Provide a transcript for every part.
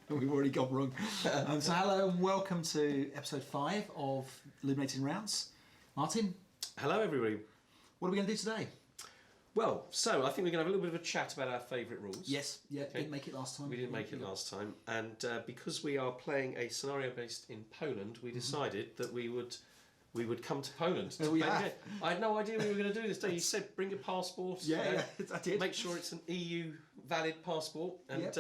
We've already got wrong. So hello and welcome to episode 5 of Illuminating Rounds. Martin? Hello everybody. What are we going to do today? Well, so I think we're going to have a little bit of a chat about our favourite rules. Yes, yeah, okay. Didn't make it last time. We didn't make it last time, and because we are playing a scenario based in Poland, we decided that we would come to Poland. I had no idea we were going to do this day. You said bring a passport. Yeah, I did. Make sure it's an EU valid passport, and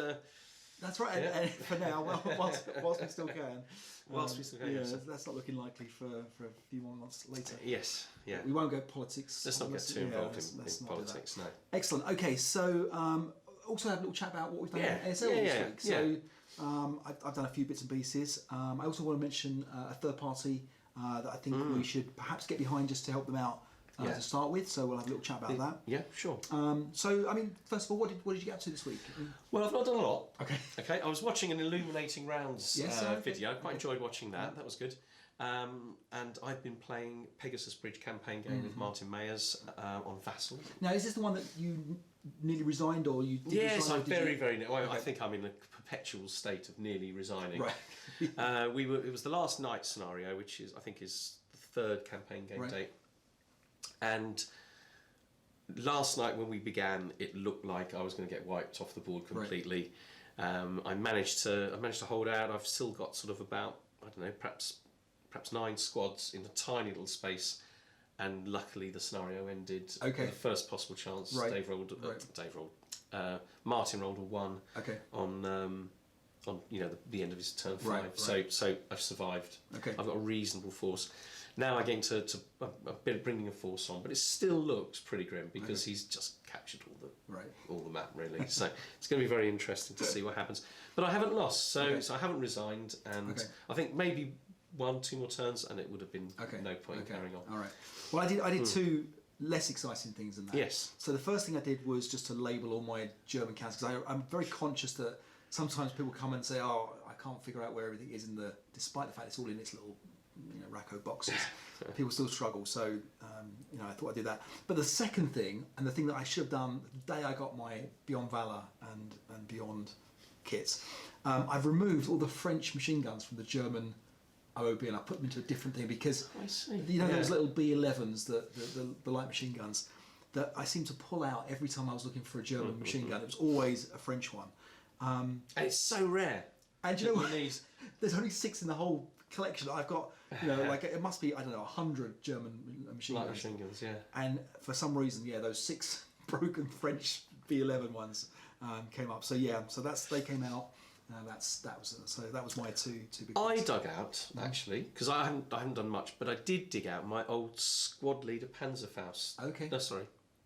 that's right. Yeah. And for now, whilst we still can. Whilst we still can. Yeah, that's not looking likely for a few more months later. Yes, yeah. We won't go politics. Let's not get too involved in politics. No. Excellent. Okay, so also have a little chat about what we've done in ASL this week. So I've done a few bits and pieces. I also want to mention a third party that I think we should perhaps get behind just to help them out to start with. So we'll have a little chat about that. Yeah, sure. So I mean, first of all, what did you get up to this week? Well, I've not done a lot. Okay. I was watching an Illuminating Rounds video. I quite enjoyed watching that. That was good. And I've been playing Pegasus Bridge campaign game with Martin Mayers on Vassal. Now, is this the one that you nearly resigned, or you? Did yes, resign, I'm very. Well, I think I'm in a perpetual state of nearly resigning. Right. It was the last night scenario, which I think is the third campaign game date. And last night when we began, it looked like I was going to get wiped off the board completely. I managed to hold out. I've still got sort of about, I don't know, perhaps 9 squads in a tiny little space, and luckily the scenario ended with the first possible chance. Martin rolled a 1 on the end of his turn 5. So I've survived. I've got a reasonable force. Now I'm getting to a bit of bringing a force on, but it still looks pretty grim because he's just captured all the map really. So it's going to be very interesting to see what happens. But I haven't lost, so I haven't resigned, and I think maybe 1-2 more turns, and it would have been no point in carrying on. All right. Well, I did 2 less exciting things than that. Yes. So the first thing I did was just to label all my German counters, because I'm very conscious that sometimes people come and say, "Oh, I can't figure out where everything is despite the fact it's all in its little Racco boxes." People still struggle, so I thought I'd do that. But the second thing, and the thing that I should have done the day I got my Beyond Valor and Beyond kits, I've removed all the French machine guns from the German OOB, and I put them into a different thing because those little B11s, the light machine guns that I seem to pull out every time I was looking for a German machine gun. It was always a French one, and it's so rare. And you know what? There's only 6 in the whole collection. I've got, it must be, 100 German machine guns. Machine guns, yeah. And for some reason, those 6 broken French B11 ones came up. So they came out. That was my two big ones. I dug out actually, because I haven't done much, but I did dig out my old squad leader Panzerfaust.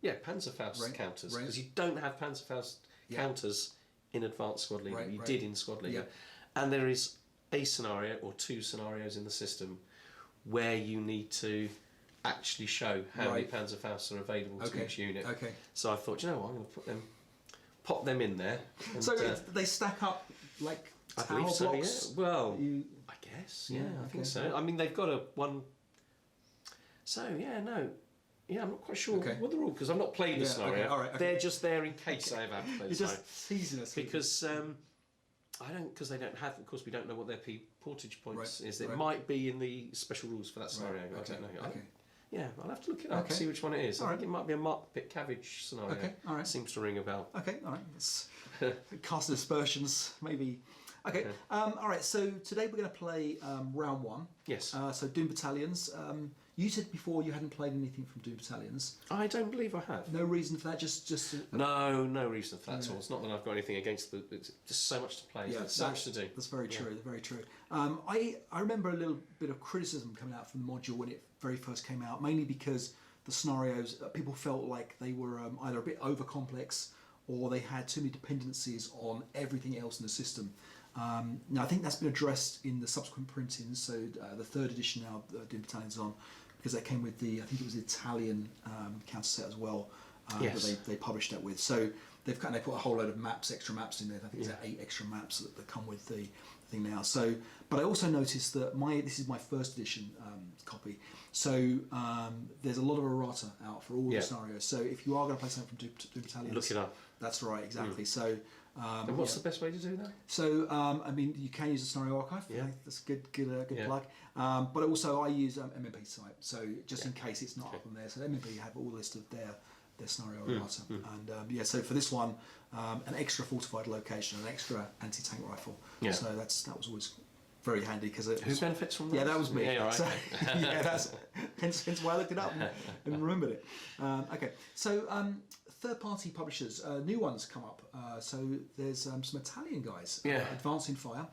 Panzerfaust counters, because you don't have Panzerfaust counters in advanced squad leader. You did in squad leader, and there is a scenario or 2 scenarios in the system where you need to actually show how many Panzerfausts are available to each unit. So I thought, I'm going to pop them in there. And, so they stack up like tower blocks? So, yeah. Well, I guess, I think so. I mean, they've got a 1... So, I'm not quite sure what they're all, because I've not played the scenario. They're just there in case I ever have played the scenario. You're just teasing us. Because because they don't have, of course, we don't know what their portage points is. It might be in the special rules for that scenario. I don't know. I'll have to look it up, see which one it is. I think it might be a Mark Pitcaviage scenario. Seems to ring a bell. Let's cast aspersions, maybe. Alright, so today we're going to play round 1. Yes. So Doomed Battalions. You said before you hadn't played anything from Doomed Battalions. I don't believe I have. No reason for that, just No reason for that at all. It's not that I've got anything against it's just so much to play, so much to do. That's very true, very true. I remember a little bit of criticism coming out from the module when it very first came out, mainly because the scenarios, people felt like they were either a bit over complex or they had too many dependencies on everything else in the system. Now I think that's been addressed in the subsequent printings, so the 3rd edition now Doomed Battalions on, because that came with I think it was the Italian counter set as well, that they published that with. So they put a whole load of extra maps in there. I think there's 8 extra maps that come with the thing now. So, but I also noticed that this is my 1st edition copy. So there's a lot of errata out for all the scenarios. So if you are going to play something from Doomed Battalions, look it up. That's right, exactly. So And what's the best way to do that? So, I mean, you can use a scenario archive. Yeah. That's a good plug. But also, I use MMP site. So, just in case it's not up on there. So, MMP have all list of their scenario writer. And so for this one, an extra fortified location, an extra anti-tank rifle. Yeah. So that was always very handy because who benefits from that? Yeah, that was me. Yeah, right. So, that's hence why I looked it up and remembered it. Okay, so third-party publishers, new ones come up. So there's some Italian guys. Advancing Fire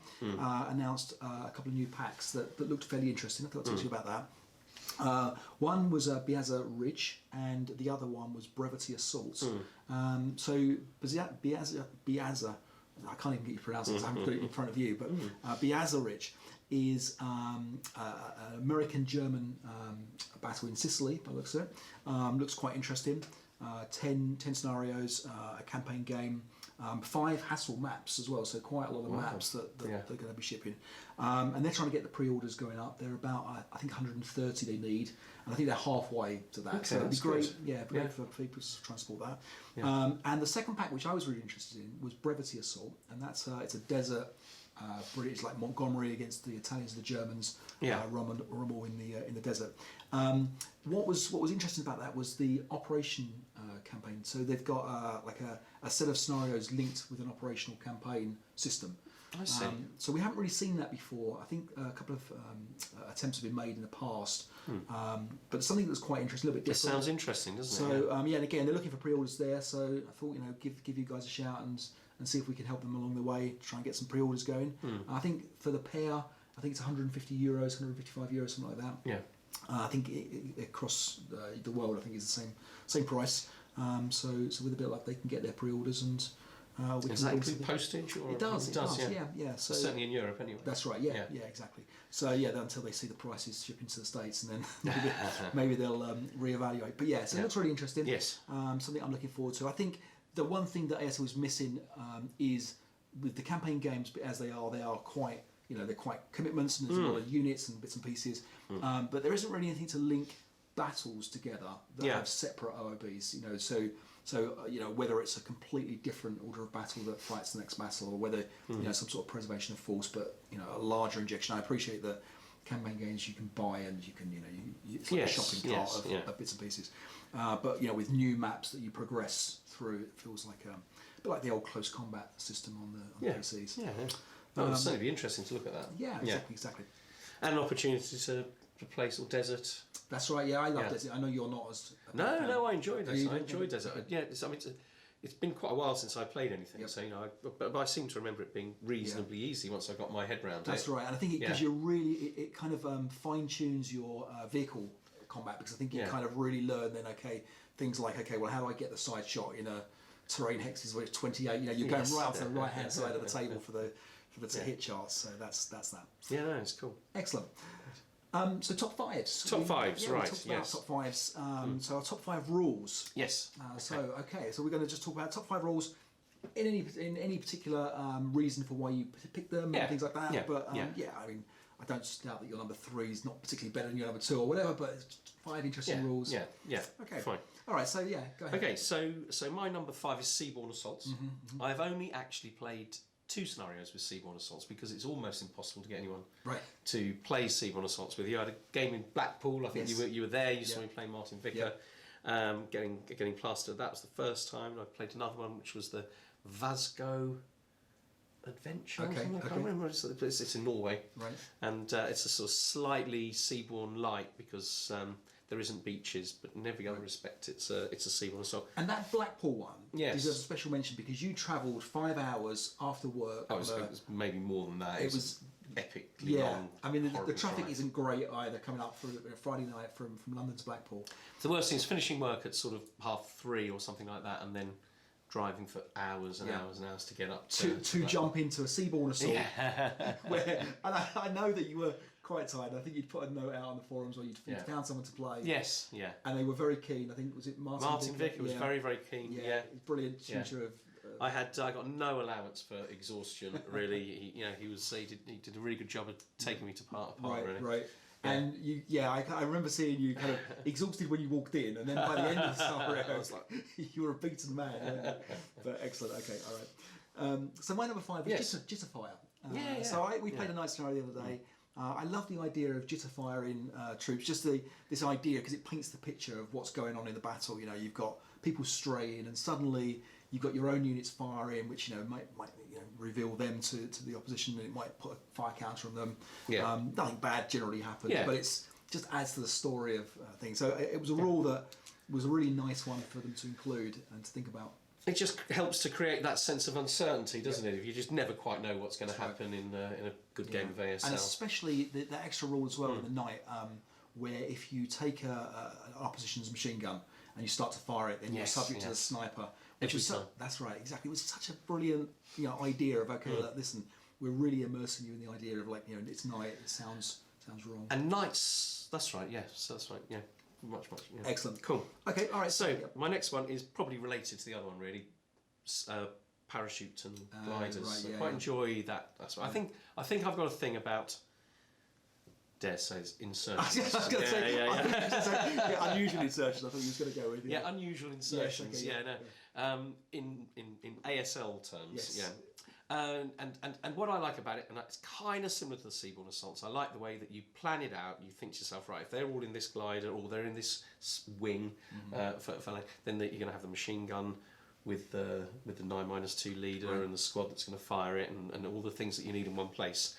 announced a couple of new packs that looked fairly interesting. I thought I'd talk to you about that. One was Biazza Ridge, and the other one was Brevity Assault. So Biazza, I can't even get you to pronounce it because I haven't got it in front of you, but Biazza Ridge is an American-German battle in Sicily, by the looks of it. Looks quite interesting. 10 scenarios, a campaign game, 5 hassle maps as well, so quite a lot of maps that they're going to be shipping. And they're trying to get the pre-orders going up. They're about, I think, 130 they need, and I think they're halfway to that. Okay, so it'd be great, great for people to transport that. And the second pack, which I was really interested in, was Brevity Assault, and that's it's a desert. British, like Montgomery against the Italians and the Germans, Rommel in the desert. What was interesting about that was the operation campaign. So they've got like a set of scenarios linked with an operational campaign system. I see. So we haven't really seen that before. I think a couple of attempts have been made in the past, but something that's quite interesting, a little bit different. It sounds interesting, doesn't it? So and again, they're looking for pre-orders there. So I thought, give you guys a shout and see if we can help them along the way, try and get some pre-orders going. I think for the pair, I think it's €150, €155, something like that. Yeah. I think across the world, I think it's the same price. So with a bit of luck, they can get their pre-orders and. Does that include postage? Or it does. Yeah. So certainly in Europe, anyway. That's right. Yeah, exactly. So until they see the prices shipping to the States, and then maybe they'll reevaluate. But so it looks really interesting. Yes. Something I'm looking forward to. I think the one thing that ASL is missing is with the campaign games, as they are quite, they're quite commitments, and there's a lot of units and bits and pieces. But there isn't really anything to link battles together that have separate OOBs. So whether it's a completely different order of battle that fights the next battle, or whether some sort of preservation of force, but a larger injection. I appreciate that campaign games you can buy and you can it's like a shopping cart of bits and pieces. But with new maps that you progress through, it feels like a bit like the old close combat system on the PCs. That would certainly be interesting to look at that. Yeah, exactly. And an opportunity to play sort of desert. That's right. Yeah, I love desert. I know you're not as. No, I enjoy desert. I enjoy desert. Yeah, it's been quite a while since I played anything. So but I seem to remember it being reasonably easy once I got my head around it. That's right, and I think it gives you it kind of fine tunes your vehicle combat, because I think you kind of really learn then. Things like well, how do I get the side shot in a terrain hexes where it's 28? You're going right up to the right hand side of the table for the hit charts. So that's that. Yeah, no, it's cool. Excellent. So top fives. Top fives, right? We talked about top fives. So our top 5 rules. Yes. So we're going to just talk about top 5 rules in any particular reason for why you pick them and things like that. Yeah. But I mean, I don't doubt that your number 3 is not particularly better than your number 2 or whatever. But it's just 5 interesting rules. Yeah. Okay. Fine. All right. So go ahead. Okay. So my number 5 is Seaborne Assaults. I've only actually played 2 scenarios with Seaborne Assaults because it's almost impossible to get anyone to play Seaborne Assaults with you. I had a game in Blackpool. I think you were there. You saw me playing Martin Vicker, getting plastered. That was the first time. I played another one, which was the Vasco Adventure. I can't remember. It's in Norway, right? And it's a sort of slightly Seaborne light because. There isn't beaches, but in every other respect, it's a Seaborne Assault. And that Blackpool one deserves a special mention because you travelled 5 hours after work. It was maybe more than that. It was epically long. I mean, the traffic isn't great either coming up for a Friday night from London to Blackpool. The worst thing is finishing work at sort of 2:30 or something like that, and then driving for hours and hours and hours to get up to jump into a Seaborne Assault. Where, and I know that you were quite tired. I think you'd put a note out on the forums where you'd found someone to play. Yes, yeah. And they were very keen. I think was it Martin Vick was very, very keen. Yeah, brilliant tutor of. I got no allowance for exhaustion. Really, he did a really good job of taking me to part apart. Right. Yeah. And I remember seeing you kind of exhausted when you walked in, and then by the end of the scenario, I was like, you were a beaten man. But excellent. Okay, all right. So my number 5 is jitter fire. So we played a nice scenario the other day. I love the idea of jitter fire in troops. Just this idea, because it paints the picture of what's going on in the battle. You know, you've got people straying, and suddenly you've got your own units firing, which might reveal them to the opposition, and it might put a fire counter on them. Nothing bad generally happens, but it's just adds to the story of things. So it was a rule that was a really nice one for them to include and to think about. It just helps to create that sense of uncertainty, doesn't it? If you just never quite know what's going to happen in a good game of ASL. And especially the extra rule as well in the night, where if you take an opposition's machine gun and you start to fire it, then you're subject to the sniper. That's right, exactly. It was such a brilliant idea of, listen, we're really immersing you in the idea of it's night, it sounds wrong. And nights, that's right, yes, that's right, yeah. Much. Yeah. Excellent. Cool. Okay, all right. So my next one is probably related to the other one, really. Parachute and gliders. I quite enjoy that. That's what I think I've got a thing about. Dare say insertions. I was going to say unusual insertions. I thought you was going to go with. Yeah, unusual insertions. Yes, okay, in ASL terms. Yes. And what I like about it, and it's kind of similar to the Seaborne Assaults, I like the way that you plan it out. You think to yourself, right, if they're all in this glider or they're in this wing, then you're going to have the machine gun with the 9-2 leader and the squad that's going to fire it, and all the things that you need in one place,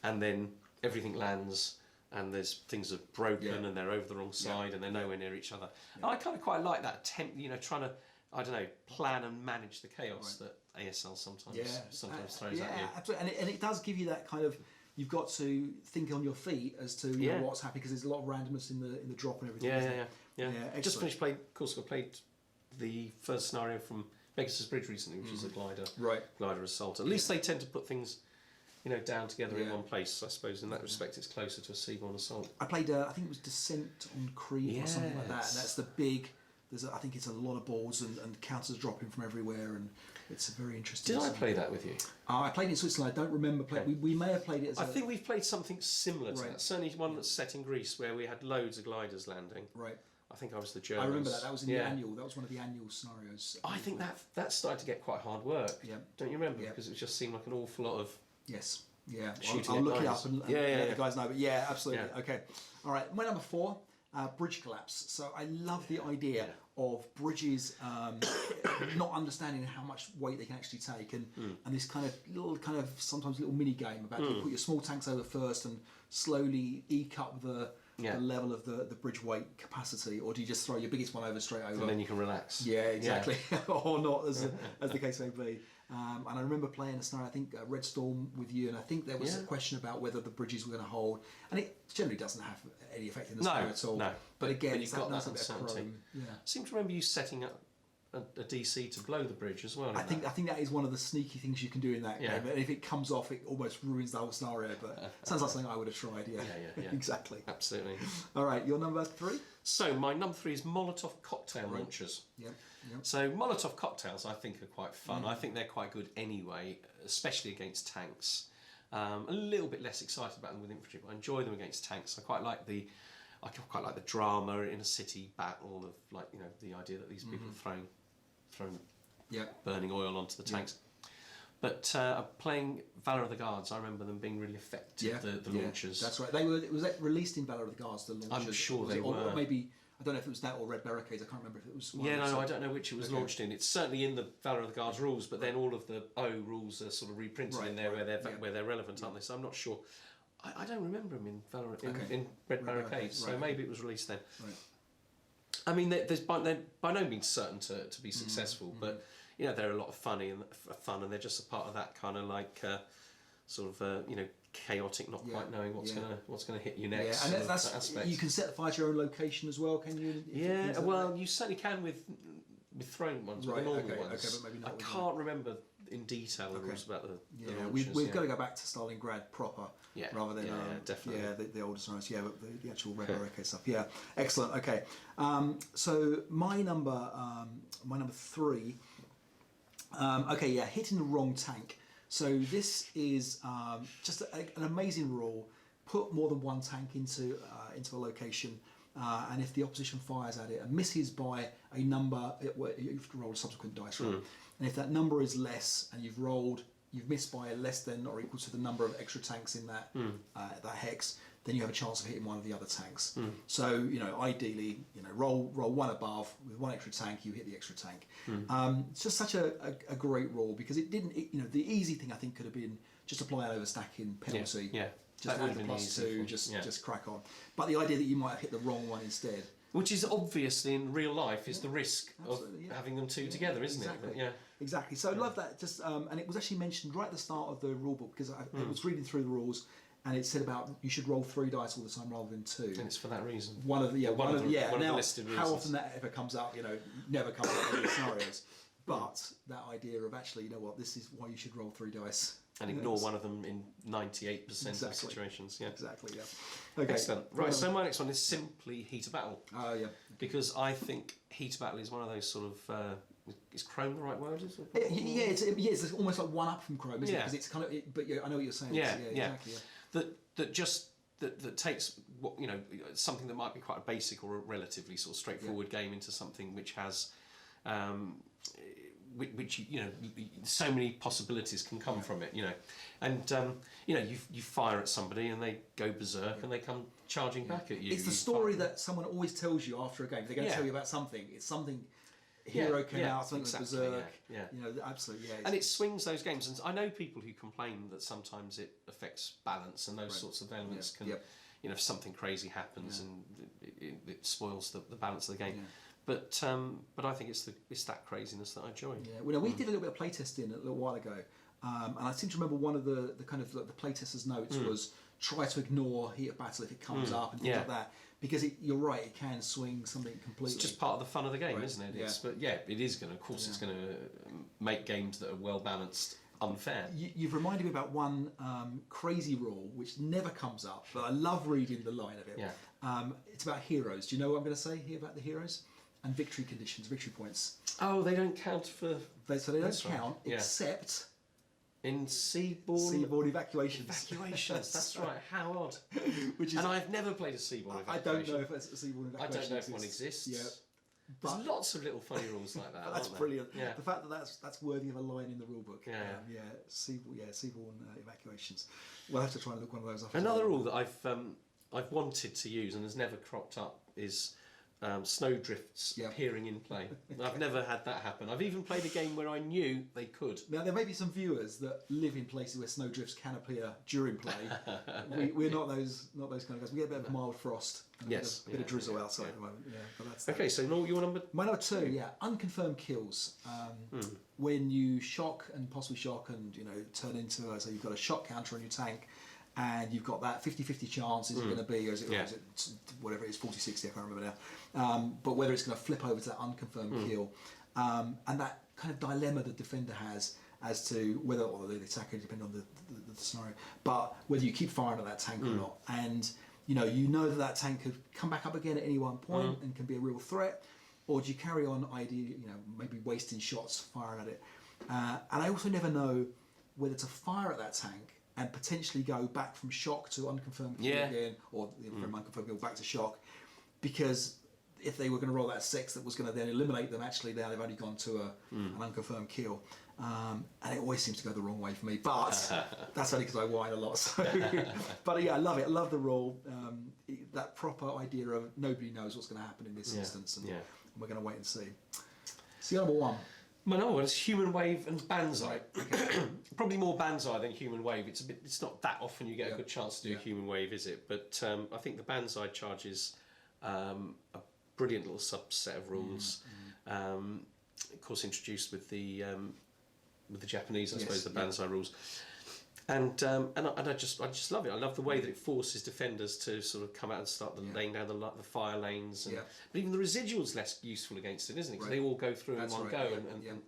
and then everything lands. And there's things are broken and they're over the wrong side and they're nowhere near each other. And I kind of quite like that attempt, trying to, plan and manage the chaos that ASL sometimes throws at you. Absolutely. And it does give you that kind of, you've got to think on your feet as to what's happening, because there's a lot of randomness in the drop and everything. Yeah. Just finished playing. Of course, I played the first scenario from Pegasus Bridge recently, which is a glider assault. At least they tend to put things down together in one place. I suppose in that respect, it's closer to a Seaborne Assault. I played, I think it was Descent on Crete or something like that, and that's the big. I think it's a lot of balls and counters dropping from everywhere, and it's a very interesting. Did I play that with you? I played it in Switzerland. I don't remember playing. We may have played it. I think we've played something similar to that. Certainly one that's set in Greece, where we had loads of gliders landing. Right. I think I was the Germans. I remember that. That was in the annual. That was one of the annual scenarios. I think that started to get quite hard work. Yeah. Don't you remember? Yeah. Because it just seemed like an awful lot of. Yes. Yeah. Shooting I'll look it up and let the guys know. But yeah, absolutely. Yeah. Okay. All right. My number 4, bridge collapse. So I love the idea of bridges not understanding how much weight they can actually take, and this kind of sometimes little mini game about you put your small tanks over first and slowly eke up the level of the bridge weight capacity, or do you just throw your biggest one over straight over and then you can relax? Yeah, exactly. Or not, as the case may be. And I remember playing a scenario, I think Red Storm with you, and I think there was a question about whether the bridges were going to hold, and it generally doesn't have any effect in the scenario at all. No, but again, you've got that uncertainty. I Yeah. seem to remember you setting up a DC to blow the bridge as well. I think that is one of the sneaky things you can do in that game. And if it comes off, it almost ruins the whole scenario. But sounds like something I would have tried. Yeah. Exactly. Absolutely. All right, your number 3. So my number 3 is Molotov cocktail launchers. Yep. So Molotov cocktails, I think, are quite fun. I think they're quite good anyway, especially against tanks. A little bit less excited about them with infantry, but I enjoy them against tanks. I quite like the drama in a city battle of the idea that these people are throwing burning oil onto the tanks. But playing Valour of the Guards, I remember them being really effective. The launchers. That's right. Was that released in Valour of the Guards? The launchers. I'm sure they were. Or maybe I don't know if it was that or Red Barricades. I can't remember if it was. I don't know which it was launched in. It's certainly in the Valour of the Guards rules, but then all of the rules are sort of reprinted in there where they're relevant, aren't they? So I'm not sure. I don't remember them in Red Barricades. So maybe it was released then. Right. I mean, they're by no means certain to be successful, but they're a lot of fun, and they're just a part of that kind of chaotic, not quite knowing what's gonna hit you next. Yeah, and that's aspect. You can set the fire to your own location as well, can you? You certainly can with thrown ones, with the normal ones. But maybe not. I can't remember in detail the rules about the launchers. We've got to go back to Stalingrad proper, rather than definitely. The older scenarios. But the actual Red Barricade stuff. Yeah, excellent. Okay, so my number 3. Hitting the wrong tank. So this is just an amazing rule. Put more than one tank into a location. and if the opposition fires at it and misses by a number, you have to roll a subsequent dice roll. And if that number is less, and you've missed by less than or equal to the number of extra tanks in that that hex, then you have a chance of hitting one of the other tanks. So ideally, roll one above with one extra tank, you hit the extra tank. It's just such a great rule because it didn't. The easy thing I think could have been just apply an overstacking penalty. Yeah. Just add the +2, just crack on. But the idea that you might have hit the wrong one instead. Which is obviously in real life is the risk of having them two together, isn't it? But, exactly. So I love that. Just and it was actually mentioned right at the start of the rule book because I was reading through the rules and it said about you should roll 3 dice all the time rather than 2. And it's for that reason. One of the now, listed reasons. How often that ever comes up? Never comes up in these scenarios. But that idea of actually, this is why you should roll 3 dice. And ignore one of them in 98% of situations. Yeah. Exactly, yeah. Okay. Excellent. Right, so my next one is simply Heat of Battle. Oh, yeah. Because I think Heat of Battle is one of those sort of... is Chrome the right word? It's almost like one up from Chrome, isn't it? Because it's kind of... But I know what you're saying. Exactly, yeah. That takes something that might be quite a basic or a relatively sort of straightforward game into something which has... which so many possibilities can come from it, and you fire at somebody and they go berserk and they come charging back at you. It's the story that someone always tells you after a game. They're going to tell you about something. It's something. Hero came out, something berserk. Absolutely. Yeah. And it swings those games. And I know people who complain that sometimes it affects balance and those sorts of elements can. If something crazy happens and it spoils the balance of the game. But I think it's that craziness that I enjoy. Yeah, well, we did a little bit of playtesting a little while ago, and I seem to remember one of the kind of the playtesters' notes was try to ignore Heat of Battle if it comes up and things like that, because you're right, it can swing something completely. It's just part of the fun of the game, isn't it? But it is going to, of course, it's going to make games that are well balanced unfair. You've reminded me about one crazy rule which never comes up, but I love reading the line of it. It's about heroes. Do you know what I'm going to say here about the heroes? And victory conditions, victory points. Oh, they don't count for... So they don't count, except... In seaborne evacuations. Evacuations, that's right. How odd. And I've never played a seaborne evacuation. I don't know if it's a seaborne evacuation. I don't know if one exists. Yeah. There's lots of little funny rules like that. That's brilliant. Yeah. The fact that that's worthy of a line in the rule book. Yeah. Seaborne evacuations. We'll have to try and look one of those up. Another rule that I've wanted to use and has never cropped up is snowdrifts appearing in play. I've never had that happen. I've even played a game where I knew they could. Now there may be some viewers that live in places where snowdrifts can appear during play. We're not those kind of guys. We get a bit of mild frost and a bit of drizzle outside at the moment. Yeah, but that's okay. So your number? My number 2, unconfirmed kills. When you shock and possibly shock and turn into so you've got a shock counter on your tank. And you've got that 50-50 chance is it going to be, or is it whatever it is, 40-60, I can't remember now. But whether it's going to flip over to that unconfirmed kill. And that kind of dilemma the defender has as to whether, or the attacker, depending on the scenario, but whether you keep firing at that tank or not. And you know that tank could come back up again at any one point and can be a real threat, or do you carry on, maybe wasting shots firing at it. And I also never know whether to fire at that tank and potentially go back from shock to unconfirmed kill again, or from unconfirmed kill back to shock, because if they were going to roll that 6 that was going to then eliminate them, actually now they've only gone to an unconfirmed kill, and it always seems to go the wrong way for me. But that's only because I whine a lot. So, but I love it. I love the rule. That proper idea of nobody knows what's going to happen in this instance, and we're going to wait and see. So number 1. My number 1 is Human Wave and Banzai. Okay. Probably more Banzai than Human Wave. It's not that often you get a good chance to do a Human Wave, is it? But I think the Banzai charges a brilliant little subset of rules. Of course, introduced with the Japanese, I suppose, the Banzai rules. And I just love it. I love the way that it forces defenders to sort of come out and start laying down the fire lanes. But even the residual's less useful against it, isn't it? Because they all go through in one go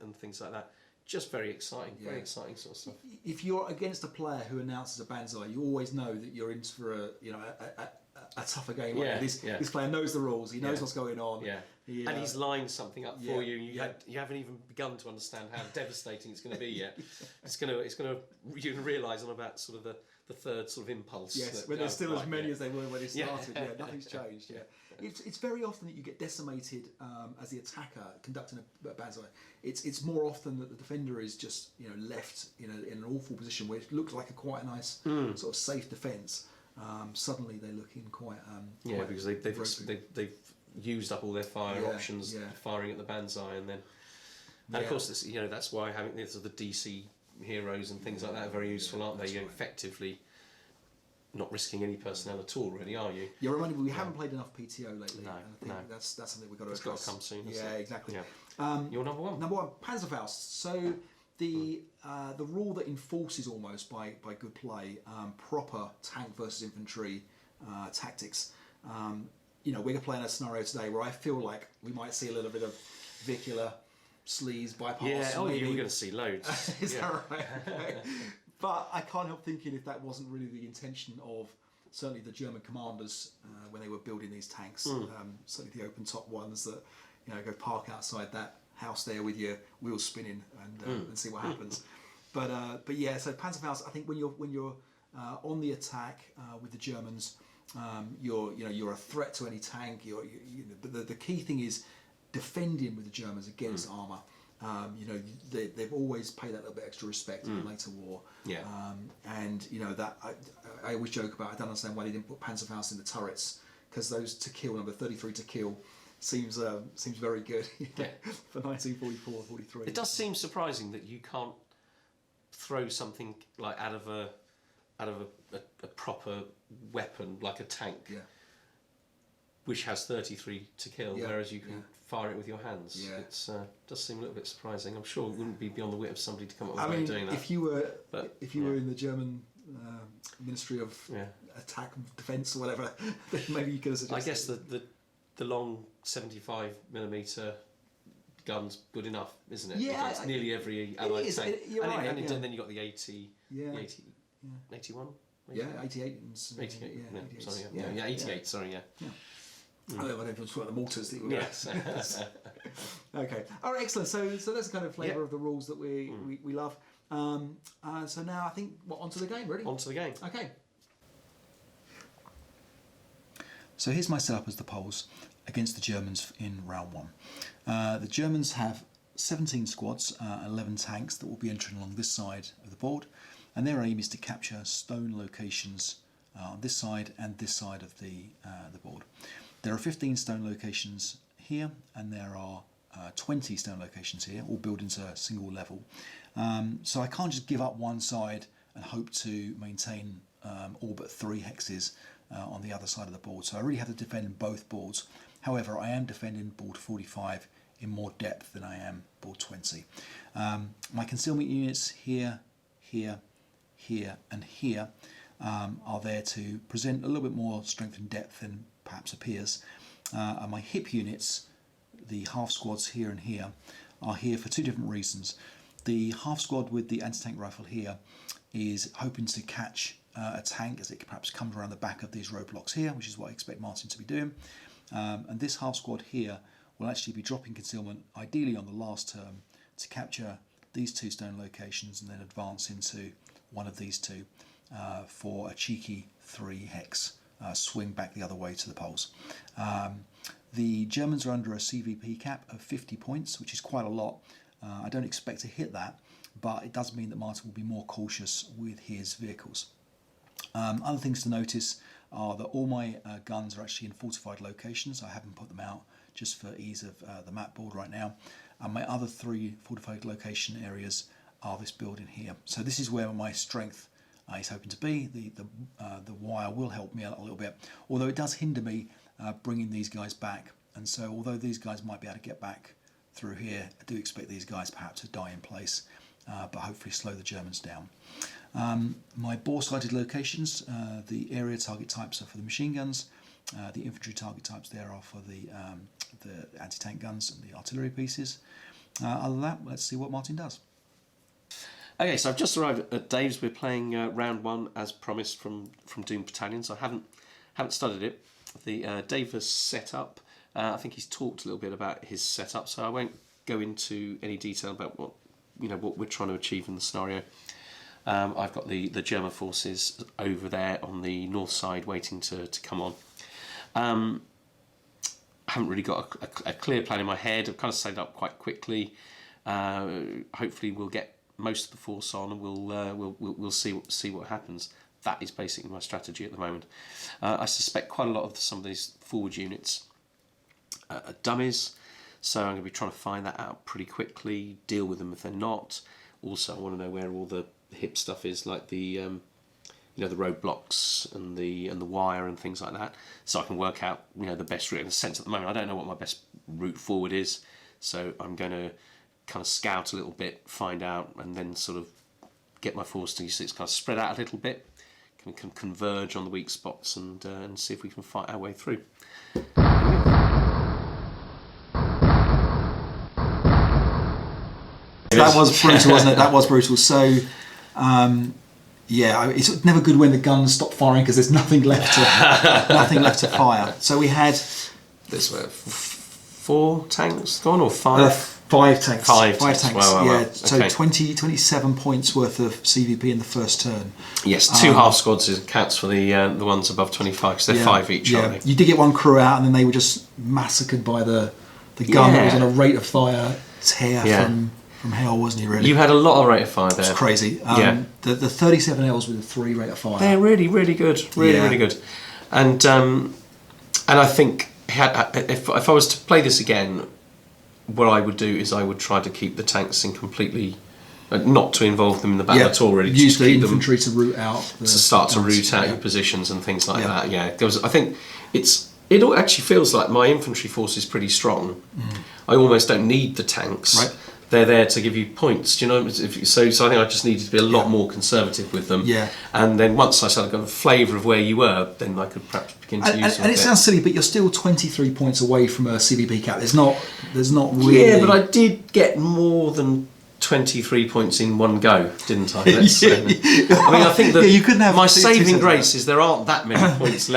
and things like that. Just very exciting, very exciting sort of stuff. If you're against a player who announces a Banzai, you always know that you're in for a tougher game. Yeah, this player knows the rules. He knows what's going on. Yeah. And he's lined something up for you. You haven't even begun to understand how devastating it's going to be yet. You're going to realise on about sort of the third sort of impulse. Yes, when there's still as many as they were when it started. Yeah. Yeah, nothing's changed. Yeah, it's very often that you get decimated as the attacker conducting a banzai. It's more often that the defender is just left in an awful position where it looks like quite a nice sort of safe defence. Suddenly they look in quite because they've used up all their fire options firing at the banzai, and of course this, that's why having the DC heroes and things like that are very useful, aren't they? You're effectively not risking any personnel at all, really, are you? You're reminding me we haven't played enough PTO lately. No, and I think that's something we've got to address. It's got to come soon. Yeah, exactly. Yeah. Your number one. Number one, Panzerfaust. So the rule that enforces almost by good play proper tank versus infantry tactics. We're playing a scenario today where I feel like we might see a little bit of vehicular sleaze bypass. Yeah, maybe. You're going to see loads. Is that right? Okay. But I can't help thinking if that wasn't really the intention of certainly the German commanders when they were building these tanks. Certainly the open top ones that go park outside that house there with your wheels spinning and see what happens. But yeah, so Panzerfaust. I think when you're on the attack with the Germans, you're a threat to any tank. But the key thing is defending with the Germans against armour. They've always paid that little bit extra respect in the later war. Yeah. And that I always joke about. I don't understand why they didn't put Panzerfaust in the turrets, because those to kill, number 33 to kill, seems very good for 1944, 43. It does seem surprising that you can't throw something like out of a proper weapon like a tank. Yeah. Which has 33 to kill, whereas you can fire it with your hands. Yeah. It does seem a little bit surprising. I'm sure it wouldn't be beyond the wit of somebody to come up with a way of doing that. If you were in the German Ministry of Attack and Defence or whatever, then maybe you could have suggested. I guess the long 75mm gun's good enough, isn't it? Yeah, it's nearly every Allied tank. And then you got the 80, 81. Yeah, 88. 88. Yeah, sorry, 88. Sorry, yeah. I don't know if it's the mortars that you Yes. Okay. All right, excellent. So that's the kind of flavour of the rules that we love. So now I think onto the game, really. Onto the game. Okay. So here's my setup as the Poles against the Germans in round one. The Germans have 17 squads, 11 tanks that will be entering along this side of the board, and their aim is to capture stone locations on this side and this side of the board. There are 15 stone locations here, and there are 20 stone locations here, all built into a single level. So I can't just give up one side and hope to maintain all but 3 hexes on the other side of the board. So I really have to defend both boards. However, I am defending board 45 in more depth than I am board 20. My concealment units here, here, here and here are there to present a little bit more strength and depth than perhaps appears. And my hip units, the half squads here and here, are here for 2 different reasons. The half squad with the anti-tank rifle here is hoping to catch a tank as it perhaps comes around the back of these roadblocks here, which is what I expect Martin to be doing. And this half squad here will actually be dropping concealment, ideally on the last turn, to capture these 2 stone locations and then advance into one of these 2 for a cheeky 3 hex swing back the other way to the Poles. The Germans are under a CVP cap of 50 points, which is quite a lot. I don't expect to hit that, but it does mean that Martin will be more cautious with his vehicles. Other things to notice are that all my guns are actually in fortified locations. I haven't put them out just for ease of the map board right now. And my other 3 fortified location areas are this building here. So this is where my strength is hoping to be. The wire will help me a little bit, although it does hinder me bringing these guys back. And so although these guys might be able to get back through here, I do expect these guys perhaps to die in place, but hopefully slow the Germans down. My bore-sighted locations, the area target types are for the machine guns, the infantry target types there are for the anti-tank guns and the artillery pieces. Other than that, let's see what Martin does. Okay, so I've just arrived at Dave's. We're playing round 1 as promised from Doomed Battalions. I haven't studied it. The Dave has set up. I think he's talked a little bit about his setup, so I won't go into any detail about what we're trying to achieve in the scenario. I've got the German forces over there on the north side waiting to come on. I haven't really got a clear plan in my head. I've kind of set it up quite quickly. Hopefully we'll get most of the force on, and we'll see what happens. That is basically my strategy at the moment. I suspect quite a lot of some of these forward units are dummies, so I'm going to be trying to find that out pretty quickly, deal with them if they're not. Also, I want to know where all the hip stuff is, like the the roadblocks and the wire and things like that, so I can work out the best route. In a sense, at the moment, I don't know what my best route forward is, so I'm going to kind of scout a little bit, find out, and then sort of get my force to it's kind of spread out a little bit, can converge on the weak spots, and see if we can fight our way through. That was brutal, wasn't it? That was brutal. So, yeah, it's never good when the guns stop firing because there's nothing left to fire. So we had this way 4 tanks gone, or 5? 5 tanks. 5 tanks. Wow, yeah. wow. So Okay. 27 points worth of CVP in the first turn. Yes, 2 half squads counts for the ones above 25 because they're 5 each, aren't they? You did get one crew out, and then they were just massacred by the gun that was on a rate of fire tear from hell, wasn't he? Really, You had a lot of rate of fire there. it's crazy. The 37Ls with a 3 rate of fire. They're really, really good. Really good. And I think if I was to play this again, what I would do is I would try to keep the tanks in completely, not to involve them in the battle at all. Really, use just the keep infantry them to root out. to start to root out your positions and things like that. Yeah, there was. I think it all actually feels like my infantry force is pretty strong. I almost don't need the tanks. Right. They're there to give you points, do you know? So I think I just needed to be a lot more conservative with them. Yeah. And then once I started got a flavour of where you were, then I could perhaps begin to use them. And it sounds silly, but you're still 23 points away from a CVP cap. There's not really. Yeah, but I did get more than 23 points in one go, didn't I? I mean, I think that you couldn't have my two saving sets grace is there aren't that many points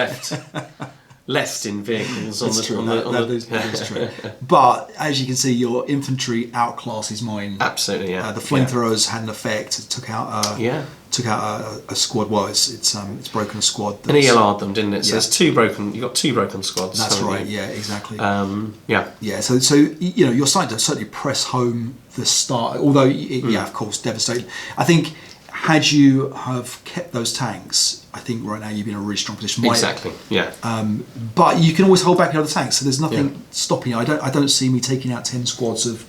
left in vehicles. That is true. But as you can see, your infantry outclasses mine. Absolutely, yeah. The flamethrowers had an effect. It took out a squad. Well, it's broken a squad. And ELR'd them, didn't it? So there's 2 broken. You got 2 broken squads. That's right. Yeah, exactly. Yeah. So you're starting to certainly press home the start. Although of course, devastating. I think had you have kept those tanks, I think right now you'd be in a really strong position. Exactly. Yeah. But you can always hold back your other tanks, so there's nothing stopping you. I don't see me taking out 10 squads of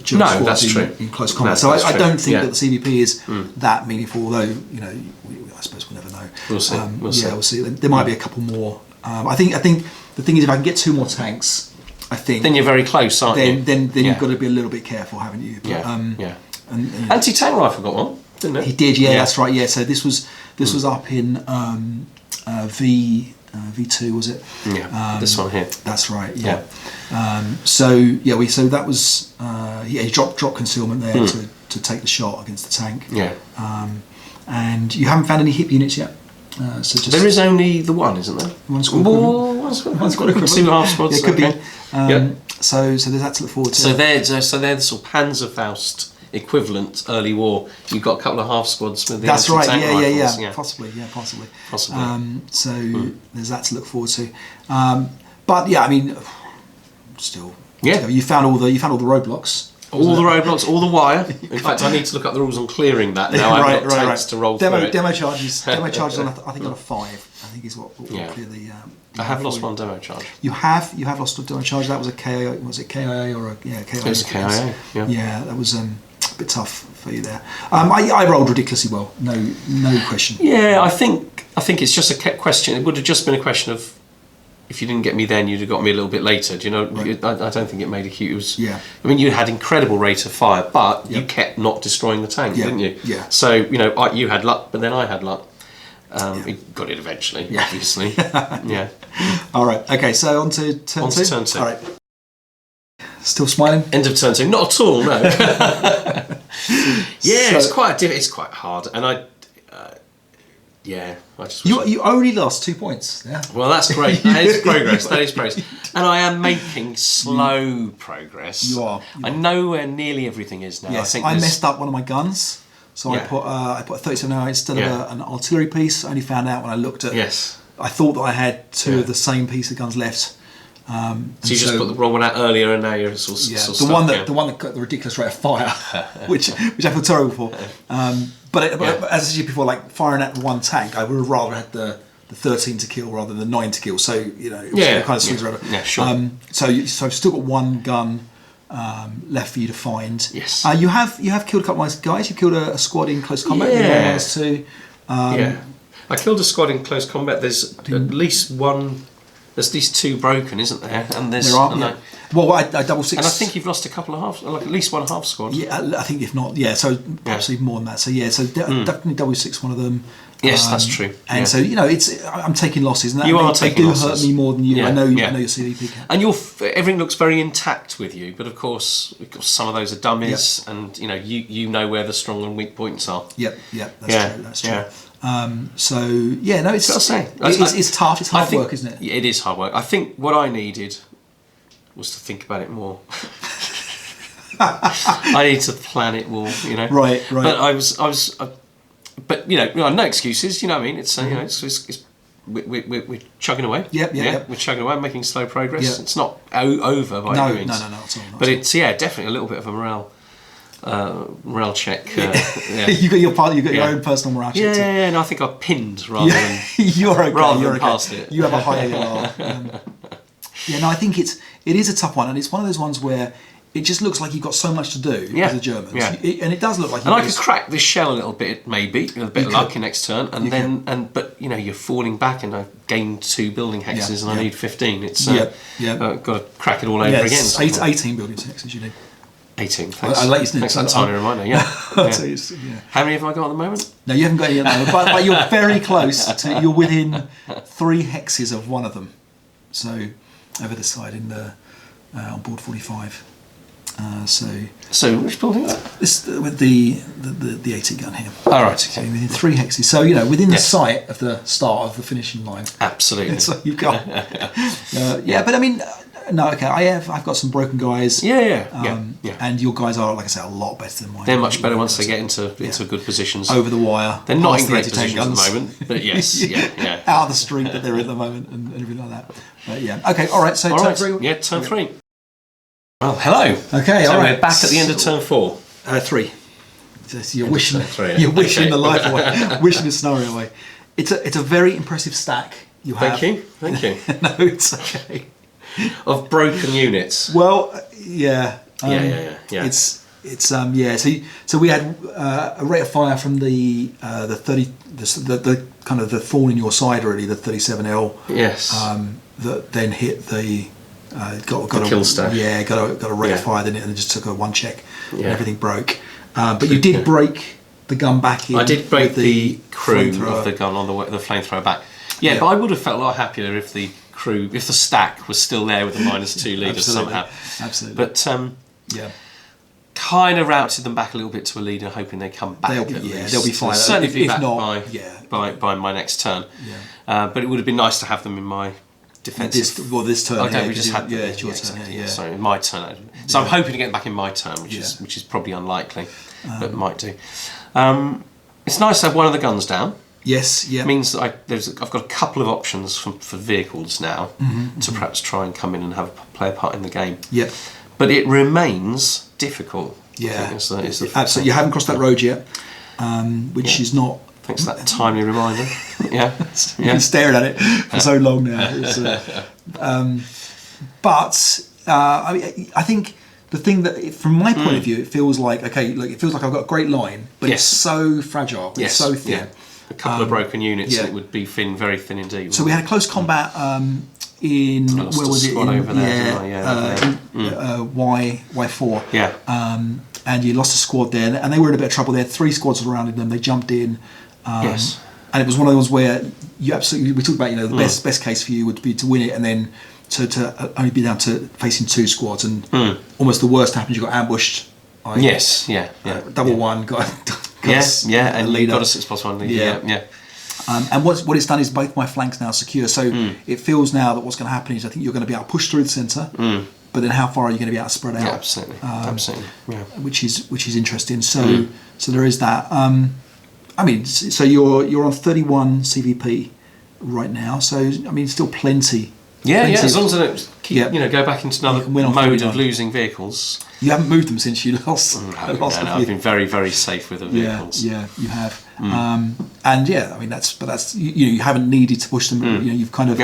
German squads in close combat. So I don't think that the CVP is that meaningful. Although I suppose we'll never know. We'll see. We'll see. There might be a couple more. I think the thing is, if I can get 2 more tanks, I think then you're very close, aren't you? Then you've got to be a little bit careful, haven't you? But, And, anti-tank rifle got one, didn't it? He did, that's right. Yeah, so this was up in V2, was it? Yeah, this one here. That's right. Yeah. So that was he dropped concealment there to take the shot against the tank. Yeah. And you haven't found any hip units yet. So just there is only the one, isn't there? One squad. One squad equivalent. 2 half squads. Yeah, it could be. be. So there's that to look forward to. So they're the sort of Panzerfaust equivalent early war. You've got a couple of half squads with the That's right. rifles. Yeah. Possibly. So Mm. there's that to look forward to. But yeah, I mean, still. Yeah. You found all the roadblocks. All the roadblocks, all the wire. In fact, I need to look up the rules on clearing that now. I've got tanks to roll through it. Demo charges on I think on a 5. I think is what will clear the. I have lost one demo charge. You have lost a demo charge. That was a KIA. Was it KIA or a KIA? It was a KIA. Yeah, that was a bit tough for you there. I rolled ridiculously well. No question. Yeah, I think it's just a question. It would have just been a question of if you didn't get me then, you'd have got me a little bit later. Do you know? Right. I don't think it made a huge. I mean, you had incredible rate of fire, but you kept not destroying the tank, didn't you? Yeah. So you had luck, but then I had luck. We got it eventually, obviously. Yeah. All right. Okay. So on to turn 2. Turn 2. All right. Still smiling? End of turn 2. Not at all. No. It's quite hard, and I just. You only lost 2 points. Yeah. Well, that's great. That is progress. That is progress. And I am making slow progress. You are. I know where nearly everything is now. Yes. I think I messed up one of my guns. So I put a 37 instead of an artillery piece. I only found out when I looked at. Yes. I thought that I had two of the same piece of guns left. So you just put the wrong one out earlier, and now you're sort of the one that got the ridiculous rate of fire, which I feel terrible for. But as I said before, like firing at one tank, I would have rather had the 13 to kill rather than the 9 to kill. So it kind of swings around. Yeah, sure. So I've still got one gun left for you to find. Yes. You have killed a couple of nice guys. You killed a squad in close combat. Yeah. Too. I killed a squad in close combat. There's at least one. There's these 2 broken, isn't there? And there are. Well, I double six. And I think you've lost a couple of halves, like at least one half squad. Yeah, I think if not, so perhaps even more than that. So definitely double six one of them. Yes, that's true. And so I'm taking losses, and that you are they taking do losses. hurt me more than you. Yeah. I know your CDP can. And everything looks very intact with you, but of course some of those are dummies, and you know where the strong and weak points are. That's true. That's true. It's tough. It's hard work, isn't it? It is hard work. I think what I needed was to think about it more. I need to plan it more, Right. But but no excuses. You know what I mean? It's we're chugging away. We're chugging away, making slow progress. Yep. It's not over by any means. No, at all. But it's definitely a little bit of a morale check. You got your own personal morale check. Yeah. No, I think I pinned rather than you're okay. Rather than past it. You have a higher morale. I think it is a tough one, and it's one of those ones where it just looks like you've got so much to do with the Germans, and it does look like. And I could crack this shell a little bit, maybe with a bit of luck in next turn, but you're falling back, and I've gained 2 building hexes, and I need 15. It's got to crack it all over again. 18 building hexes you need. 18. Thanks. Thanks for that tiny reminder. Yeah. How many have I got at the moment? No, you haven't got any at the moment, but you're very close to. You're within 3 hexes of one of them. So over the side in the on board 45. So which building? This with the 80 gun here. All right. Okay. So within 3 hexes. So within the sight of the start of the finishing line. Absolutely. So you've got. But I mean. No, okay. I've got some broken guys. Yeah. And your guys are, like I say, a lot better than mine. They're much better once they get into good positions. Over the wire. They're not in great positions at the moment, but yes, out of the street that they're in at the moment and everything like that. But okay. All right. So turn 3. Yeah, turn 3. Well, hello. Okay. So all right. We're back at the end of turn 4. 3. So you're wishing the life away, wishing the scenario away. It's a very impressive stack you have. Thank you. No, it's okay. Of broken units. Well, yeah. It's So we had a rate of fire from the 30 the kind of the thorn in your side really, the 37L. Yes. That then hit the got the a kill stack. Yeah, got a rate of fire then, and it just took a 1 check and everything broke. But you did break the gun back in. I did break the crew of the gun on the flamethrower back. Yeah, but I would have felt a lot happier if the stack was still there with the -2 leaders somehow. Absolutely. But kind of routed them back a little bit to a leader, hoping they come back. They'll be fine. They'll certainly be back not, by my next turn. Yeah. But it would have been nice to have them in my defensive. This turn. Okay, we just had it's your turn. Yeah. Sorry, my turn. So I'm hoping to get them back in my turn, which is probably unlikely, but might do. It's nice to have one of the guns down. Yes, yeah. It means that I've got a couple of options for vehicles now to perhaps try and come in and play a part in the game. Yeah. But it remains difficult. Yeah. Absolutely. You haven't crossed that road yet, which is not. Thanks for that timely reminder. Yeah. You've been staring at it for so long now. I think the thing that, from my point of view, it feels like it feels like I've got a great line, but it's so fragile. It's so thin. Yeah. A couple of broken units, and it would be very thin indeed. So we had a close combat in where was it? Over there, Y4. Yeah. And you lost a squad there, and they were in a bit of trouble. They had 3 squads surrounding them. They jumped in. Yes. And it was one of those where you absolutely. We talked about the best case for you would be to win it, and then to only be down to facing 2 squads, and almost the worst happened. You got ambushed. Double one got. And leader. Got a 6+1 leader. Yeah. And what it's done is both my flanks now secure. So it feels now that what's going to happen is I think you're going to be able to push through the centre, but then how far are you going to be able to spread out? Yeah, absolutely, absolutely. Yeah, which is interesting. So so there is that. I mean, so you're on 31 CVP right now. So I mean, still plenty. Yeah, yeah. As long as I don't keep, go back into another mode of losing vehicles. You haven't moved them since you lost. No, I've been very, very safe with the vehicles. Yeah, you have. And yeah, I mean that's you haven't needed to push them. You've kind of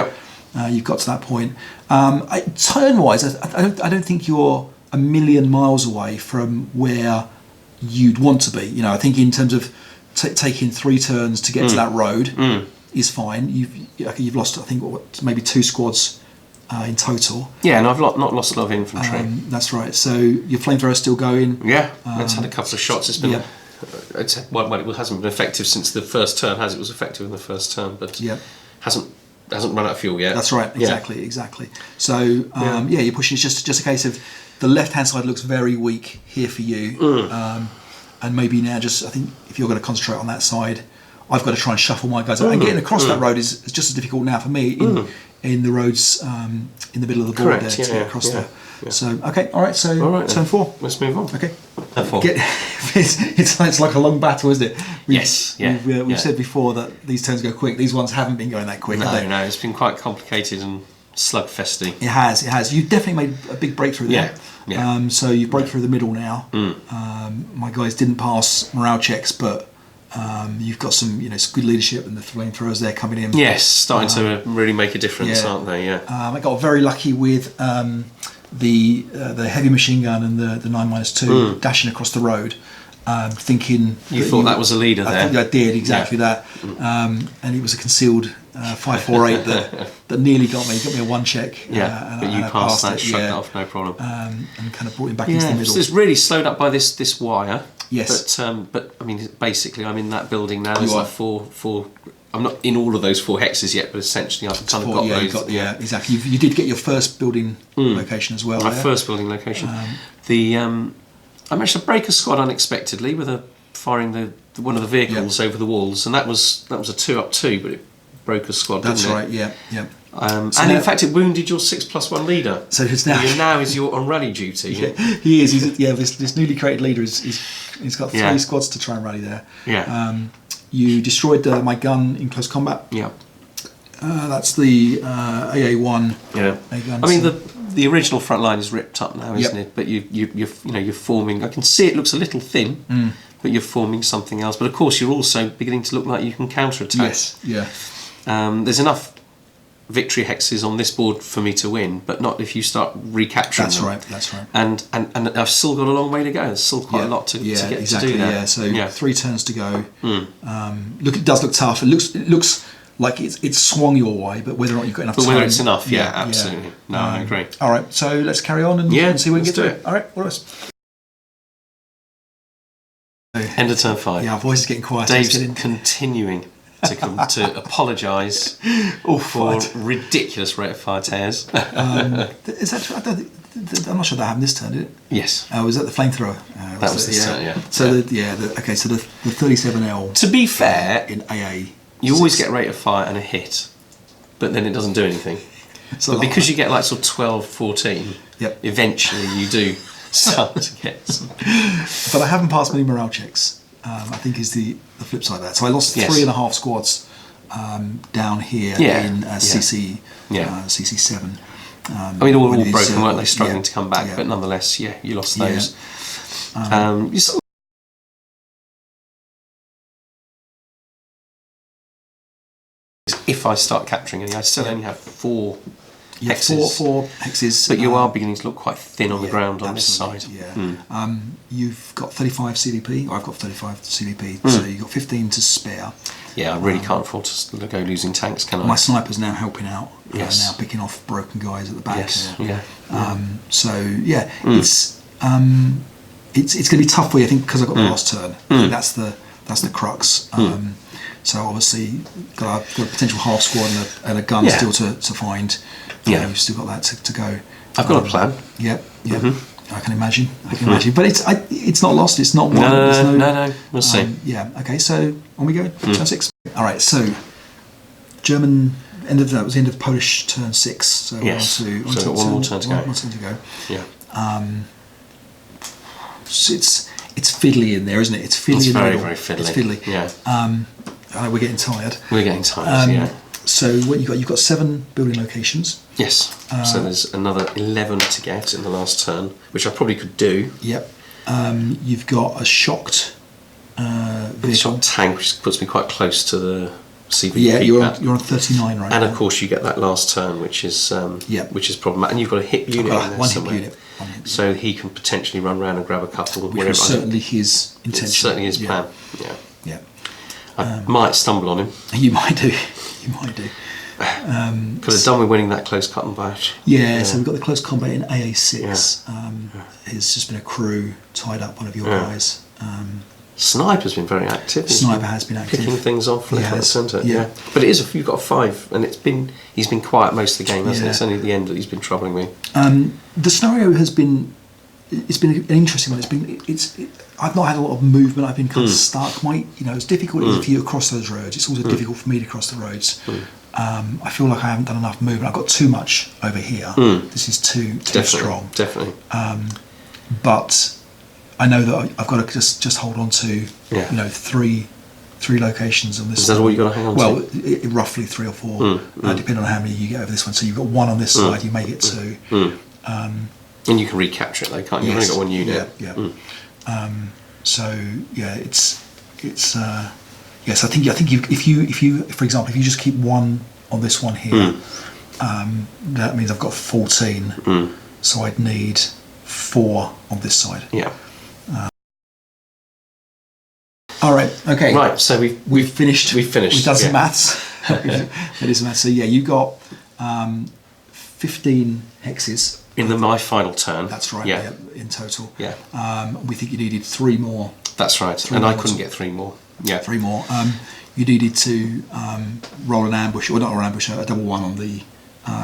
you've got to that point. Turn wise, I don't think you're a million miles away from where you'd want to be. I think in terms of taking 3 turns to get to that road is fine. You've lost, I think, maybe 2 squads in total. Yeah, and I've not lost a lot of infantry. That's right. So your flamethrower is still going. Yeah, it's had a couple of shots. It's been it hasn't been effective since the first turn. It was effective in the first turn, but hasn't run out of fuel yet. That's right. Exactly. So you're pushing. It's just a case of the left hand side looks very weak here for you, and maybe now I think if you're going to concentrate on that side, I've got to try and shuffle my guys out. And getting across that road is just as difficult now for me in the roads in the middle of the board there to get across there. Yeah. So all right. So turn 4. Let's move on. Okay. Turn 4. It's like a long battle, isn't it? We've said before that these turns go quick. These ones haven't been going that quick. No, it's been quite complicated and slugfesty. It has. You definitely made a big breakthrough there. Yeah. So you broke through the middle now. My guys didn't pass morale checks, but you've got some good leadership, and the flamethrowers there coming in. Yes, starting to really make a difference, aren't they? Yeah. I got very lucky with the heavy machine gun and the 9-2 dashing across the road, thinking you thought that was a leader there. I think I did exactly that, and it was a concealed 548 that nearly got me. It got me a 1 check. But you passed that, shrugged it off, no problem. And kind of brought him back into the middle. So it's really slowed up by this wire. Yes. But I mean, basically, I'm in that building now. There's like four. I'm not in all of those 4 hexes yet, but essentially I've kind of got those. Exactly. You did get your first building location as well. My first building location. I managed to break a squad unexpectedly with firing one of the vehicles over the walls, and that was a 2-up-2, but it broke a squad. That's didn't it? right. Yeah. And in fact, it wounded your 6+1 leader. So it's now you're on rally duty. He is. This newly created leader he's got 3 squads to try and rally there. Yeah. You destroyed my gun in close combat. Yeah. That's the AA1. Yeah. gun. I mean the original front line is ripped up now, isn't it? But you're forming. I can see it looks a little thin, but you're forming something else. But of course, you're also beginning to look like you can counterattack. Yes. Yeah. There's enough victory hexes on this board for me to win, but not if you start recapturing them. That's right. And I've still got a long way to go. There's still quite a lot to get exactly, to do there. Yeah, so 3 turns to go. It does look tough. It looks like it's swung your way, but whether or not you've got enough time. But whether it's enough, absolutely. No, I agree. All right, so let's carry on and see where we get to it. All right, all right. End of turn 5. Yeah, our voice is getting quiet. Dave's continuing to apologise for ridiculous rate of fire tears. Is that true? I'm not sure that happened this turn, did it? Yes. Was that the flamethrower? That was this turn, yeah. So the 37L. To be fair, in AA, you always get rate of fire and a hit, but then it doesn't do anything. But because you get like sort of 12, 14, eventually you do start to get some. But I haven't passed many morale checks. I think is the flip side of that. So I lost 3.5 squads down here in CC CC7. I mean, all broken, weren't they? Struggling to come back, but nonetheless, you lost those. If I start capturing any, I still only have 4 hexes. 4 hexes. But you are beginning to look quite thin on the ground on this side. Yeah. You've got 35 CVP, or I've got 35 CVP, so you've got 15 to spare. Yeah, I really can't afford to go losing tanks, can I? My sniper's now helping out, now picking off broken guys at the back. Yes, So it's going to be tough for you, I think, because I've got the last turn. I think that's the crux. So obviously got a potential half squad and a gun still to find. You've still got that to go. I've got a plan. I can imagine. But it's not lost. It's not won. No. We'll see. Okay. So on we go. Turn 6. All right. So German that was the end of Polish turn 6. So yes. On so one more turn to go. One turn to go. Yeah. So it's fiddly in there, isn't it? It's fiddly. It's in the very, middle. very fiddly. It's fiddly. Yeah. I know we're getting tired. We're getting tired. Yeah. So what you've got 7 building locations. Yes. So there's another 11 to get in the last turn, which I probably could do. Yep. You've got a shocked vehicle. Shocked tank, which puts me quite close to the CVP. Yeah, you're on 39 right now. And of course, you get that last turn, which is problematic. And you've got a hip unit in there one somewhere. hip unit. So he can potentially run around and grab a couple. Which was certainly his intention. It's certainly his plan. Yeah. Yeah. I might stumble on him. You might do. You might do. Could have done with winning that close cut and bash. Yeah, so we've got the close combat in AA6. It's just been a crew tied up one of your guys. Sniper's been very active. Sniper has been active. Picking things off left, right, centre. Yeah. But it is, you've got a 5, and he's been quiet most of the game, hasn't it? It's only at the end that he's been troubling me. The scenario has been, it's been an interesting one. I've not had a lot of movement. I've been kind of stuck. It's difficult if you cross those roads. It's also difficult for me to cross the roads. I feel like I haven't done enough movement. I've got too much over here. This is too strong. Definitely. But I know that I've got to just hold on to three locations on this. Is that all you've got to hang on to? Well, roughly 3 or 4, depending on how many you get over this one. So you've got 1 on this side, you may get 2. And you can recapture it though, can't you? You've only got 1 unit. Yeah. So yeah, it's yes. I think if you for example, if you just keep 1 on this one here, that means I've got 14. So I'd need 4 on this side. Yeah. All right. Okay. Right. So we've finished. We've done some maths. That is maths. So yeah, you got 15 hexes in my final turn. That's right. Yeah. In total. Yeah. We think you needed 3 more. That's right. And I couldn't get 3 more. Yeah. 3 more. You needed to roll an ambush, or not an ambush, a double 1 on the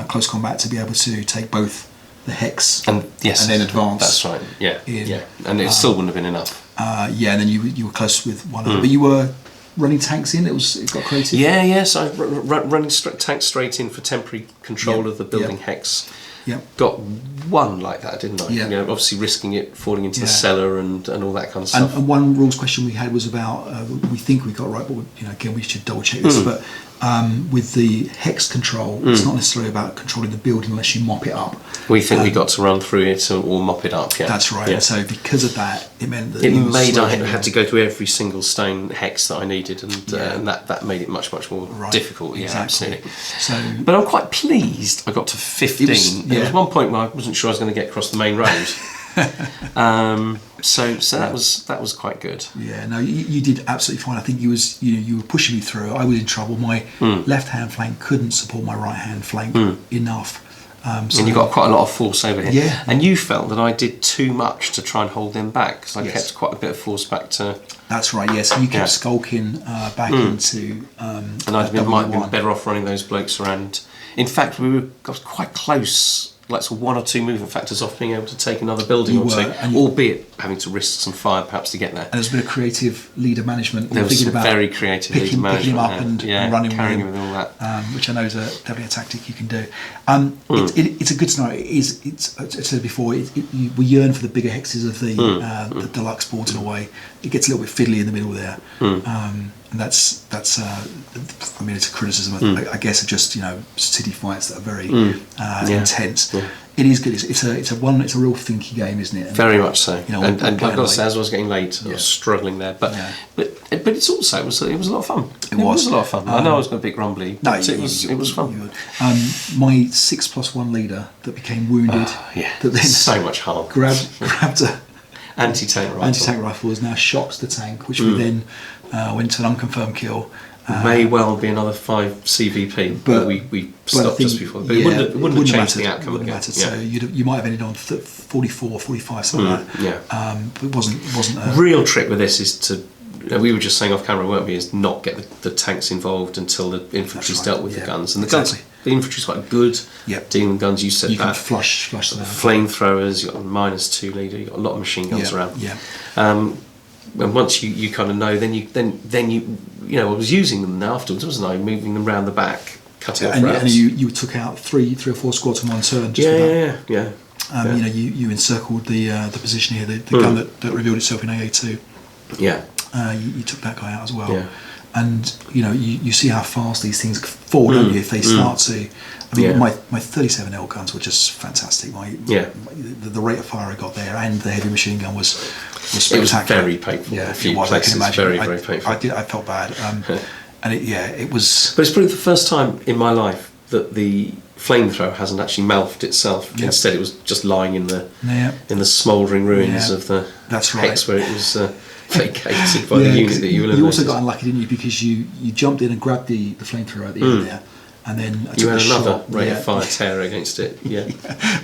close combat to be able to take both the hex and then advance. That's right. Yeah. Yeah. And it still wouldn't have been enough. And then you were close with 1 other, but you were running tanks in. It got creative. Yeah. So running tanks straight in for temporary control of the building hex. Yeah. Got 1 like that, didn't I? Yeah. Obviously risking it falling into the cellar and all that kind of stuff. And one rules question we had was about we think we got right, but again we should double check this. But with the hex control, it's not necessarily about controlling the building unless you mop it up. We think we got to run through it or mop it up. Yeah, that's right. Yeah. And so because of that, it meant that I had to go through every single stone hex that I needed, and that made it much more difficult. Yeah, absolutely. So, but I'm quite pleased I got to 15. There was one point where I wasn't sure I was going to get across the main road. So that was quite good. Yeah, no, you did absolutely fine. I think you were pushing me through. I was in trouble. My left hand flank couldn't support my right hand flank enough. So and you got quite a lot of force over here. Yeah. And you felt that I did too much to try and hold them back because I kept quite a bit of force back to. That's right. Yes, you kept skulking back into. And might have been better off running those blokes around. In fact, got quite close. Like 1 or 2 movement factors off being able to take another building or 2, albeit having to risk some fire perhaps to get there. And there's been a creative leader management. There was some very creative leader management. Picking him up and running carrying with him and all that. Which I know is definitely a tactic you can do. It's a good scenario. It's I said before, we yearn for the bigger hexes of the deluxe boards in a way. It gets a little bit fiddly in the middle there. And that's I mean, it's a criticism, I guess, of just city fights that are very intense. Yeah. It is good. It's a real thinky game, isn't it? And, very much so. And I've got to say, as I was getting late, I was struggling there. But it's also it was a lot of fun. It was a lot of fun. I know I was going to be grumbly, but it was fun. My 6+1 leader that became wounded. That then so much harm. Grabbed a anti-tank rifle has now shocked the tank, which we then went to an unconfirmed kill. May well be another 5 CVP, but we stopped just before. But it wouldn't have changed the outcome. It wouldn't have mattered. So you might have ended on 44, 45, something like that. Yeah. But it wasn't. Real trick with this is to. We were just saying off camera, weren't we? Is not get the tanks involved until the infantry's dealt with the guns, and the guns. The infantry's quite good. Dealing guns, you said you that. Can flush them. Flamethrowers. You got a -2 leader. You got a lot of machine guns around. Yeah. And once you kind of know, then you I was using them afterwards, wasn't I? Moving them round the back, cut it off. And you took out three or four squads in one turn. Just with that. Yeah. You know, you encircled the position here, the gun that revealed itself in AA2. Yeah. You took that guy out as well. Yeah. And you know, you see how fast these things fall, don't you? If they start to, I mean, my 37L guns were just fantastic. The rate of fire I got there, and the heavy machine gun was spectacular. It was very painful. Yeah, a few places, I can imagine. Very painful. I felt bad, and it was. But it's probably the first time in my life that the flamethrower hasn't actually mouthed itself. Yep. Instead, it was just lying in the smouldering ruins of the hex where it was. Vacated by the unit that you eliminated. You also got unlucky, didn't you? Because you jumped in and grabbed the flamethrower at the end there, and then you had another rate of fire tear against it. Yeah.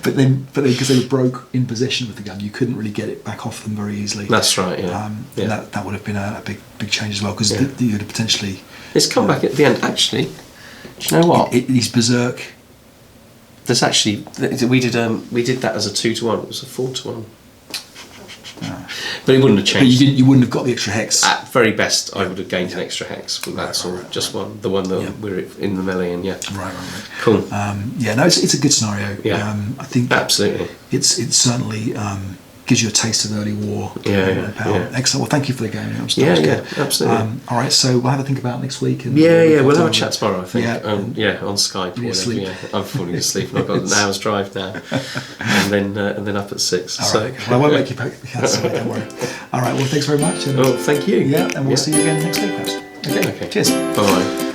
But then because they were broke in possession with the gun, you couldn't really get it back off them very easily. That's right. Yeah. And that would have been a big change as well, because you would have potentially. It's come back at the end. Actually, do you know what? He's berserk. There's actually we did that as a 2-to-1. It was a 4-to-1. But it wouldn't have changed. But you wouldn't have got the extra hex. At very best, I would have gained an extra hex, but that's all. Just one, the one that we're in the melee in. Yeah. Right. Cool. No, it's a good scenario. Yeah. I think absolutely. It certainly gives you a taste of early war. Excellent. Well, thank you for the game. Absolutely. All right, so we'll have a think about it next week. And we'll have a chat tomorrow, I think. Yeah, on Skype. Sleep. I'm falling asleep, and I've got an hour's drive now, and then up at 6. All right. Well, I won't make you back. Don't worry. All right. Well, thanks very much. Thank you. Yeah, and we'll see you again next week, perhaps. Okay. Cheers. Bye.